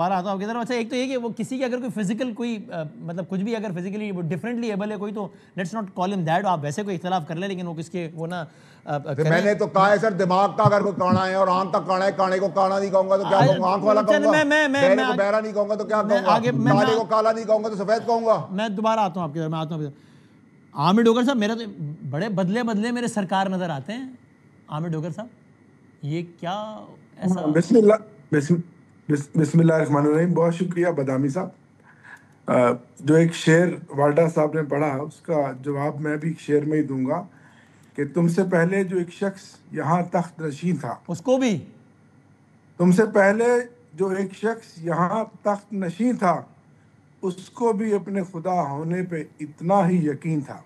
دوبارہ آتا ہوں آپ کی طرف. اچھا ایک تو یہ کہ وہ کسی کی اگر کوئی فزیکل کوئی مطلب کچھ بھی اگر فزیکلی ڈفرینٹلی ایبل ہے کوئی تو لیٹس ناٹ کال ہم دیٹ. آپ ویسے کوئی اختلاف کر لیں لیکن وہ کس کے وہ نا میں نے تو کہا ہے سر دماغ کا اگر کوئی کانا ہے اور آنکھ کا کانا ہے, کانے کو کانا نہیں کہوں گا تو کیا کہوں گا؟ آنکھ والا کہوں گا. بہرے کو بہرا نہیں کہوں گا تو کیا کہوں گا؟ کالے کو کالا نہیں کہوں گا تو سفید کہوں گا. میں دوبارہ آتا ہوں آپ کی طرف. میں آتا ہوں عامر ڈوگر صاحب. میرا تو بڑے بدلے میرے سرکار نظر آتے ہیں عامر ڈوگر صاحب. یہ کیا ایسا؟ بسم اللہ الرحمن الرحیم. بہت شکریہ بادامی صاحب. جو ایک شعر والڈا صاحب نے پڑھا اس کا جواب میں بھی شعر میں ہی دوں گا کہ تم سے پہلے جو ایک شخص یہاں تخت نشین تھا, اس کو بھی تم سے پہلے جو ایک شخص یہاں تخت نشین تھا اس کو بھی اپنے خدا ہونے پہ اتنا ہی یقین تھا.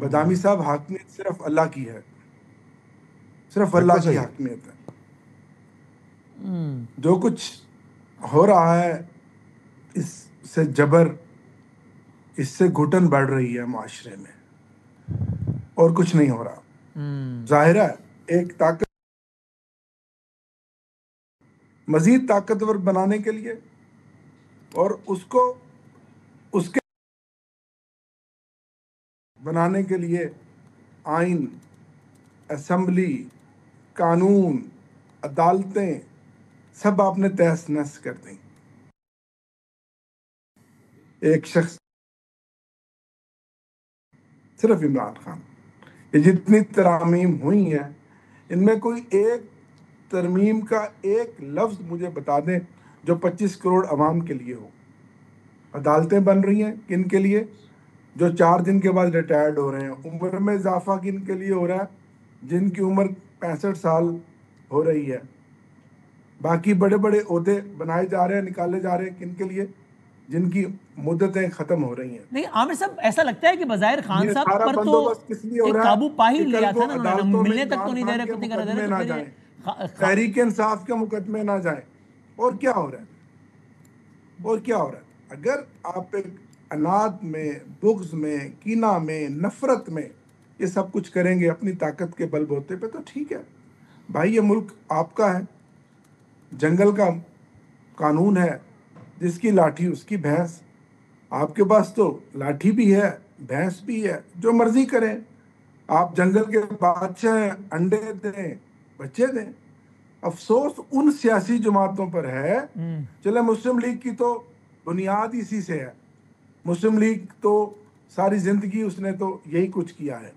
بادامی صاحب حاکمیت صرف اللہ کی ہے, صرف اللہ کی حاکمیت ہے. جو کچھ ہو رہا ہے اس سے جبر, اس سے گھٹن بڑھ رہی ہے معاشرے میں, اور کچھ نہیں ہو رہا. ظاہر ہے ایک طاقت مزید طاقتور بنانے کے لیے اور اس کو اس کے بنانے کے لیے آئین, اسمبلی, قانون, عدالتیں سب آپ نے تہس نہس کر دیں. ایک شخص صرف عمران خان, یہ جتنی ترامیم ہوئی ہیں ان میں کوئی ایک ترمیم کا ایک لفظ مجھے بتا دیں جو 25 کروڑ عوام کے لیے ہو. عدالتیں بن رہی ہیں کن کے لیے؟ جو 4 دن کے بعد ریٹائرڈ ہو رہے ہیں. عمر میں اضافہ کن کے لیے ہو رہا ہے؟ جن کی عمر 65 سال ہو رہی ہے. باقی بڑے بڑے عہدے بنائے جا رہے ہیں, نکالے جا رہے ہیں کن کے لیے؟ جن کی مدتیں ختم ہو رہی ہیں. نہیں عامر صاحب ایسا لگتا ہے کہ بظاہر خان صاحب پر تو ایک قابو پا ہی لیا تھا نا انہوں نے, ملنے تک تو نہیں دے رہے, کچھ نہیں کرنے دے رہے. تو پھر تحریک انصاف کے مقدمے نہ جائیں. اور کیا ہو رہا ہے؟ اور کیا ہو رہا ہے؟ اگر آپ ایک اناد میں, بغض میں, کینہ میں, نفرت میں یہ سب کچھ کریں گے اپنی طاقت کے بل بوتے پہ تو ٹھیک ہے بھائی, یہ ملک آپ کا ہے, جنگل کا قانون ہے, جس کی لاٹھی اس کی بھینس. آپ کے پاس تو لاٹھی بھی ہے, بھینس بھی ہے, جو مرضی کریں. آپ جنگل کے بادشاہ ہیں, انڈے دیں, بچے دیں. افسوس ان سیاسی جماعتوں پر ہے, چلے مسلم لیگ کی تو بنیاد اسی سے ہے, مسلم لیگ تو ساری زندگی اس نے تو یہی کچھ کیا ہے.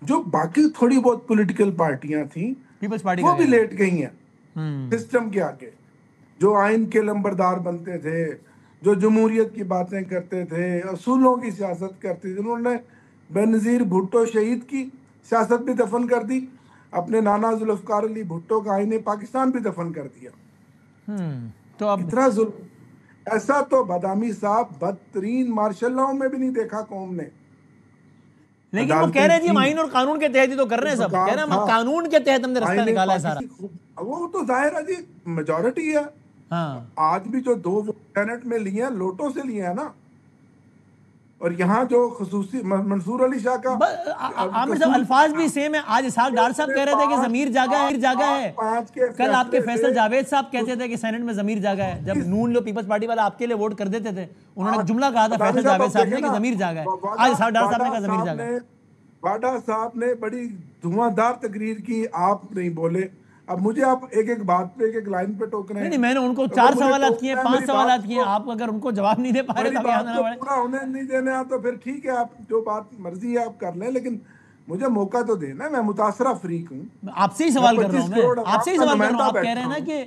جو باقی تھوڑی بہت پولیٹیکل پارٹیاں تھیں وہ بھی لیٹ گئی ہیں سسٹم کے آگے. جو آئین کے لمبردار بنتے تھے, جو جمہوریت کی باتیں کرتے تھے, اصولوں کی سیاست کرتے تھے, انہوں نے بینظیر بھٹو شہید کی سیاست بھی دفن کر دی, اپنے نانا ذوالفقار علی بھٹو کا آئین پاکستان بھی دفن کر دیا. تو اب اتنا ظلم, ایسا تو بادامی صاحب بدترین مارشل لاؤ میں بھی نہیں دیکھا قوم نے. لیکن وہ کہہ رہے ہیں جی ہم آئین اور قانون کے تحت ہی تو کر رہے ہیں سب, کہہ رہے ہیں ہم قانون کے تحت ہم نے رستہ نکالا ہے سارا. وہ تو ظاہر ہے جی میجورٹی ہے. آج بھی جو 2 سینٹ میں لیے ہیں لوٹوں سے لیے ہیں نا. اور یہاں جو خصوصی منصور علی شاہ کا عامر صاحب الفاظ بھی سیم ہے. آج اسحاق ڈار صاحب کہہ رہے تھے کہ ضمیر جاگا ہے. کل آپ کے فیصل جاوید صاحب کہتے تھے کہ سینٹ میں ضمیر جاگا ہے. جب نون لو پیپلز پارٹی والا آپ کے لیے ووٹ کر دیتے تھے انہوں نے جملہ کہا تھا فیصل جاوید صاحب نے کہ ضمیر جاگا ہے. آج اسحاق ڈار صاحب نے کہا ضمیر جاگا ہے. واڈا صاحب نے بڑی دھواں دار تقریر کی, آپ نہیں بولے. اب مجھے آپ ایک ایک بات پہ, ایک ایک لائن پہ ٹوک رہے ہیں. نہیں میں نے ان کو 4 سوالات کیے, 5 سوالات کیے, آپ اگر ان کو جواب نہیں دے پا رہے میری بات کو پورا ہونے نہیں دینا تو پھر ٹھیک ہے, آپ جو بات مرضی ہے آپ کر لیں, لیکن مجھے موقع تو دینا. میں متاثرہ فریق ہوں. آپ سے ہی سوال کر رہا ہوں میں, آپ سے ہی سوال کر رہا ہوں. آپ کہہ رہے ہیں نا کہ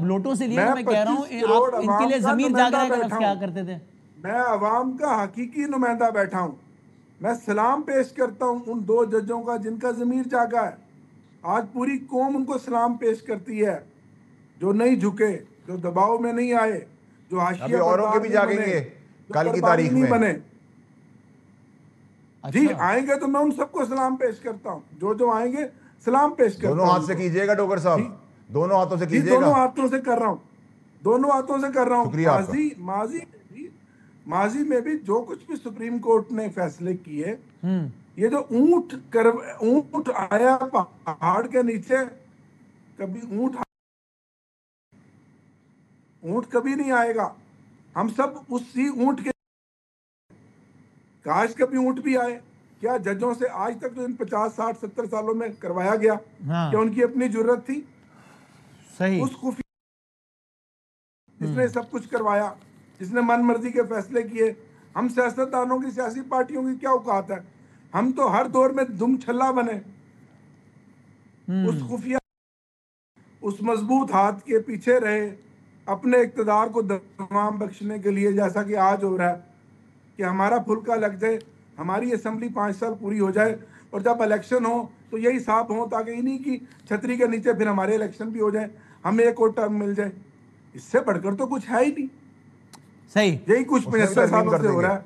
لوٹوں سے لیے, میں کہہ رہا ہوں آپ ان کے لیے ضمیر جاگ رہا ہے کا لفظ کیا کرتے تھے. میں عوام کا حقیقی نمائندہ بیٹھا ہوں. میں سلام پیش کرتا ہوں ان 2 ججوں کا جن کا ضمیر جاگا ہے. آج پوری قوم ان کو سلام پیش کرتی ہے, جو نہیں جھکے, جو دباؤ میں نہیں آئے, جو حاشیہ اوروں کے بھی جاگیں گے کل کی تاریخ میں بنے. جی آئیں گے تو میں ان سب کو سلام پیش کرتا ہوں, جو آئیں گے سلام پیش کرتا ہوں. دونوں ہاتھ سے کیجئے گا ڈوگر صاحب, دونوں ہاتھوں سے کیجئے گا. دونوں ہاتھوں سے کر رہا ہوں, دونوں ہاتھوں سے کر رہا ہوں. ماضی میں بھی جو کچھ بھی سپریم کورٹ نے فیصلے کیے, یہ جو اونٹ آیا پہاڑ کے نیچے, کبھی اونٹ اونٹ کبھی نہیں آئے گا. ہم سب اسی اونٹ کے کاش کبھی اونٹ بھی آئے. کیا ججوں سے آج تک تو ان 50 60 70 سالوں میں کروایا گیا؟ کیا ان کی اپنی جرت تھی؟ صحیح. اس خفیہ جس نے سب کچھ کروایا, جس نے من مرضی کے فیصلے کیے. ہم سیاستدانوں کی, سیاسی پارٹیوں کی کیا اوقات ہے؟ ہم تو ہر دور میں دم چھلا بنے. اس خفیہ, اس مضبوط ہاتھ کے پیچھے رہے, اپنے اقتدار کو دوام بخشنے کے لیے, جیسا کہ آج ہو رہا ہے کہ ہمارا پھلکا لگ جائے, ہماری اسمبلی 5 سال پوری ہو جائے, اور جب الیکشن ہو تو یہی صاحب ہوں تاکہ انہی کی چھتری کے نیچے پھر ہمارے الیکشن بھی ہو جائیں, ہمیں ایک اور ٹرم مل جائے. اس سے بڑھ کر تو کچھ ہے ہی نہیں. صحیح. یہی کچھ 75 سالوں سے ہو رہا ہے,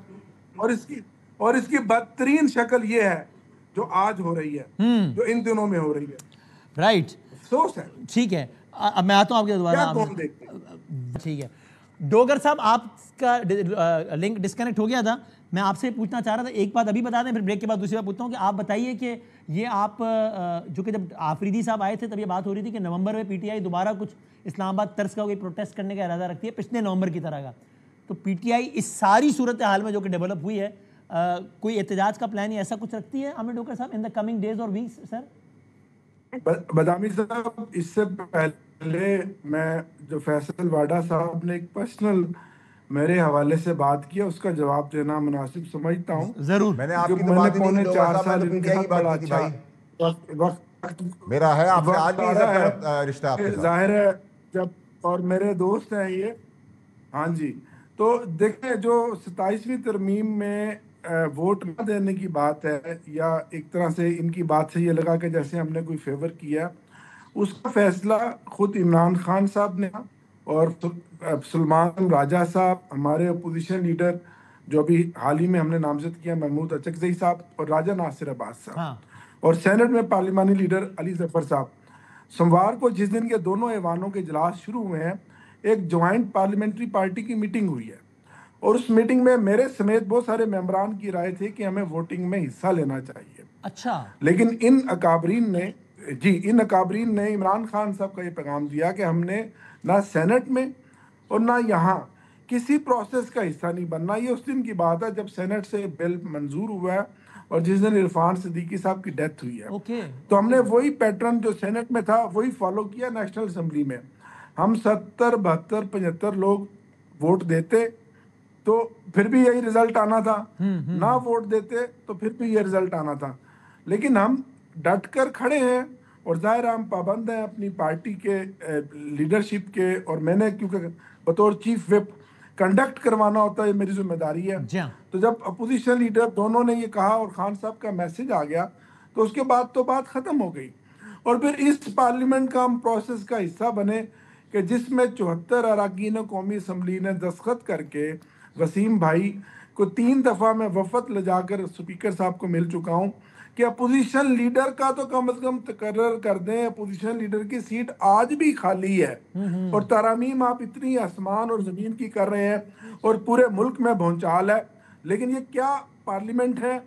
اور اس کی بدترین شکل یہ ہے جو آج ہو رہی ہے, جو ان دنوں میں ہو رہی ہے. رائٹ. افسوس ہے. ٹھیک ہے, اب میں آتا ہوں آپ کے دوبارہ. ٹھیک ہے ڈوگر صاحب, آپ کا لنک ڈسکنیکٹ ہو گیا تھا. میں آپ سے پوچھنا چاہ رہا تھا, ایک بات ابھی بتا دیں, پھر بریک کے بعد دوسری بات پوچھتا ہوں کہ آپ بتائیے کہ یہ آپ جو کہ جب آفریدی صاحب آئے تھے تب یہ بات ہو رہی تھی کہ نومبر میں پی ٹی آئی دوبارہ کچھ اسلام آباد طرز کا کوئی پروٹیسٹ کرنے کا ارادہ رکھتی ہے پچھلے نومبر کی طرح کا. تو پی ٹی آئی اس ساری صورتحال میں جو کہ ڈیولپ ہوئی ہے, کوئی احتجاج کا پلان یا ایسا کچھ رکھتی ہے عامر ڈوگر صاحب ان دا کمنگ ڈیز اور ویکس؟ سر بدامی صاحب, اس سے پہلے میں جو فیصل واڈا صاحب نے ایک پرسنل میرے حوالے سے بات کیا, اس کا جواب دینا مناسب سمجھتا ہوں. ضرور. میں نے آپ کی تو بات ہی نہیں کی, 4 سال میں تو پی ٹی آئی کی بات کی بھائی. وقت میرا ہے آپ سے آج بھی عزت کا رشتہ آپ کے ساتھ. ظاہر ہے جب, اور میرے دوست ہیں یہ. ہاں جی, تو دیکھیں جو 27ویں ترمیم میں ووٹ نہ دینے کی بات ہے, یا ایک طرح سے ان کی بات سے یہ لگا کہ جیسے ہم نے کوئی فیور کیا, اس کا فیصلہ خود عمران خان صاحب نے, اور سلمان راجہ صاحب ہمارے اپوزیشن لیڈر جو ابھی حال ہی میں ہم نے نامزد کیا, محمود اچکزئی صاحب اور راجہ ناصر عباس صاحب, اور سینٹ میں پارلیمانی لیڈر علی ظفر صاحب. سوموار کو جس دن کے دونوں ایوانوں کے اجلاس شروع ہوئے ہیں, ایک جوائنٹ پارلیمنٹری پارٹی کی میٹنگ ہوئی ہے, اور اس میٹنگ میں میرے سمیت بہت سارے ممبران کی رائے تھی کہ ہمیں ووٹنگ میں حصہ لینا چاہیے. اچھا. لیکن ان اکابرین نے عمران خان صاحب کا یہ پیغام دیا کہ ہم نے نہ سینٹ میں اور نہ یہاں کسی پروسیس کا حصہ نہیں بننا. یہ اس دن کی بات ہے جب سینٹ سے بل منظور ہوا ہے, اور جس دن عرفان صدیقی صاحب کی ڈیتھ ہوئی ہے. تو ہم نے وہی پیٹرن جو سینٹ میں تھا وہی فالو کیا نیشنل اسمبلی میں. ہم 70 72 75 لوگ ووٹ دیتے تو پھر بھی یہی رزلٹ آنا تھا, نہ ووٹ دیتے تو پھر بھی یہ رزلٹ آنا تھا. لیکن ہم ڈٹ کر کھڑے ہیں, اور ظاہر ہم پابند ہیں اپنی پارٹی کے لیڈرشپ کے, اور میں نے کیونکہ بطور چیف وپ کنڈکٹ کروانا ہوتا ہے, یہ میری ذمہ داری ہے. تو جب اپوزیشن لیڈر دونوں نے یہ کہا اور خان صاحب کا میسج آ گیا, تو اس کے بعد تو بات ختم ہو گئی. اور پھر اس پارلیمنٹ کا ہم پروسیس کا حصہ بنے کہ جس میں 74 اراکین قومی اسمبلی نے دستخط کر کے, وسیم بھائی کو 3 دفعہ میں وفد لے جا کر اسپیکر صاحب کو مل چکا ہوں کہ اپوزیشن لیڈر کا تو کم از کم تقرر کر دیں. اپوزیشن لیڈر کی سیٹ آج بھی خالی ہے, اور ترامیم آپ اتنی آسمان اور زمین کی کر رہے ہیں, اور پورے ملک میں بھونچال ہے. لیکن یہ کیا پارلیمنٹ ہے,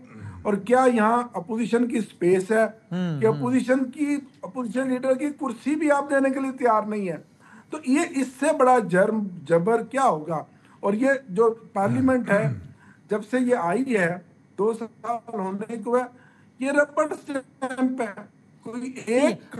اور کیا یہاں اپوزیشن کی سپیس ہے کہ اپوزیشن لیڈر کی کرسی بھی آپ دینے کے لیے تیار نہیں ہے؟ تو یہ اس سے بڑا جرم جبر کیا ہوگا؟ اور یہ جو پارلیمنٹ ہے جب سے یہ آئی ہے 2 سال ہونے کو ہے, یہ ربڑ اسٹیمپ ہے, کوئی ایک